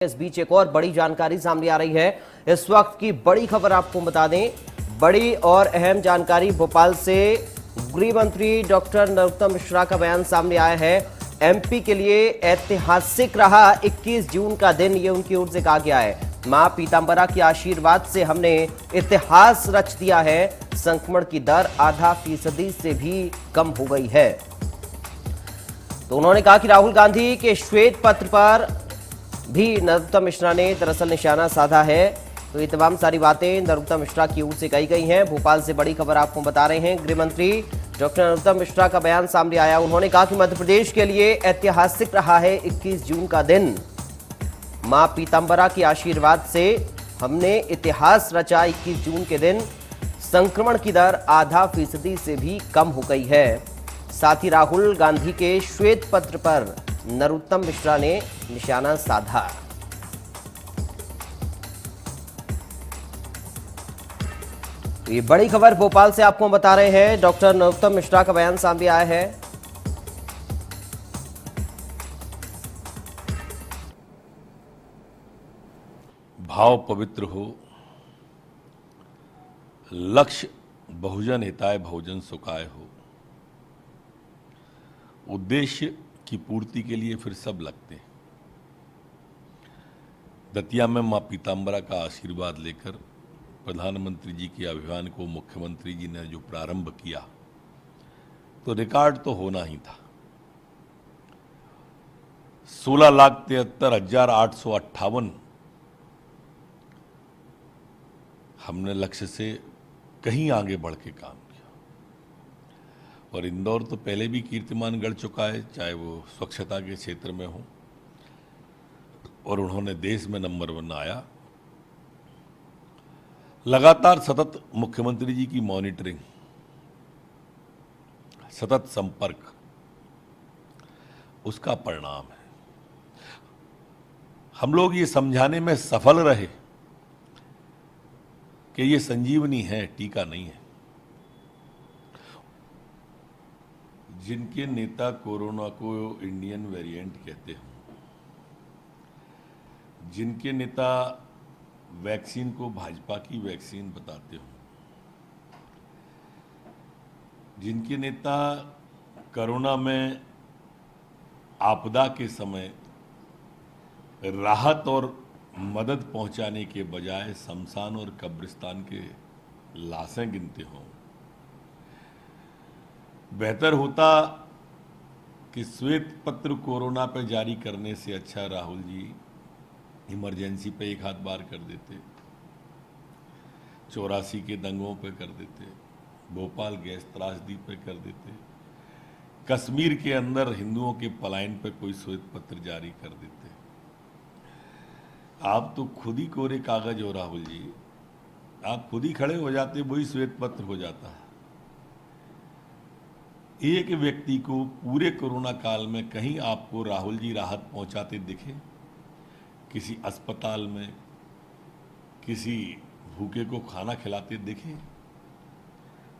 इस बीच एक और बड़ी जानकारी सामने आ रही है। इस वक्त की बड़ी खबर आपको बता दें, बड़ी और अहम जानकारी भोपाल से गृह मंत्री डॉक्टर नरोत्तम मिश्रा का बयान सामने आया है। एमपी के लिए ऐतिहासिक रहा 21 जून का दिन, ये उनकी ओर से कहा गया है। मां पीतांबरा के आशीर्वाद से हमने इतिहास रच दिया है। संक्रमण की दर आधा फीसदी से भी कम हो गई है। तो उन्होंने कहा कि राहुल गांधी के श्वेत पत्र पर भी नरोत्तम मिश्रा ने दरअसल निशाना साधा है। तो ये तमाम सारी बातें नरोत्तम मिश्रा की ओर से कही गई हैं। भोपाल से बड़ी खबर आपको बता रहे हैं। गृह मंत्री डॉक्टर नरोत्तम मिश्रा का बयान सामने आया। उन्होंने कहा कि मध्य प्रदेश के लिए ऐतिहासिक रहा है 21 जून का दिन। मां पीतांबरा के आशीर्वाद से हमने इतिहास रचा। 21 जून के दिन संक्रमण की दर आधा फीसदी से भी कम हो गई है। साथ ही राहुल गांधी के श्वेत पत्र पर नरोत्तम मिश्रा ने निशाना साधा। तो ये बड़ी खबर भोपाल से आपको बता रहे हैं। डॉक्टर नरोत्तम मिश्रा का बयान सामने आया है। भाव पवित्र हो, लक्ष्य बहुजन हिताय बहुजन सुखाय हो, उद्देश्य की पूर्ति के लिए फिर सब लगते हैं। दतिया में मां पीतांबरा का आशीर्वाद लेकर प्रधानमंत्री जी के अभियान को मुख्यमंत्री जी ने जो प्रारंभ किया, तो रिकॉर्ड तो होना ही था। 16,73,858 हमने लक्ष्य से कहीं आगे बढ़ के काम किया। और इंदौर तो पहले भी कीर्तिमान गढ़ चुका है, चाहे वो स्वच्छता के क्षेत्र में हो, और उन्होंने देश में नंबर 1 आया। लगातार सतत मुख्यमंत्री जी की मॉनिटरिंग, सतत संपर्क, उसका परिणाम है। हम लोग ये समझाने में सफल रहे कि ये संजीवनी है, टीका नहीं है। जिनके नेता कोरोना को इंडियन वेरिएंट कहते हैं, जिनके नेता वैक्सीन को भाजपा की वैक्सीन बताते हो, जिनके नेता कोरोना में आपदा के समय राहत और मदद पहुंचाने के बजाय शमशान और कब्रिस्तान के लाशें गिनते हों, बेहतर होता कि श्वेत पत्र कोरोना पे जारी करने से अच्छा राहुल जी इमरजेंसी पे एक हाथ बार कर देते, 84 के दंगों पे कर देते, भोपाल गैस त्रासदी पे कर देते, कश्मीर के अंदर हिंदुओं के पलायन पे कोई श्वेत पत्र जारी कर देते। आप तो खुद ही कोरे कागज हो राहुल जी, आप खुद ही खड़े हो जाते, वही श्वेत पत्र हो जाता है। एक व्यक्ति को पूरे कोरोना काल में कहीं आपको राहुल जी राहत पहुंचाते दिखे? किसी अस्पताल में किसी भूखे को खाना खिलाते दिखे?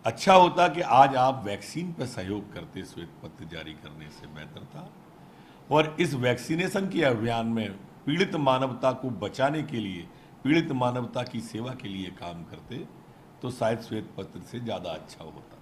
अच्छा होता कि आज आप वैक्सीन पर सहयोग करते, श्वेत पत्र जारी करने से बेहतर था। और इस वैक्सीनेशन के अभियान में पीड़ित मानवता को बचाने के लिए, पीड़ित मानवता की सेवा के लिए काम करते, तो शायद श्वेत पत्र से ज़्यादा अच्छा होता।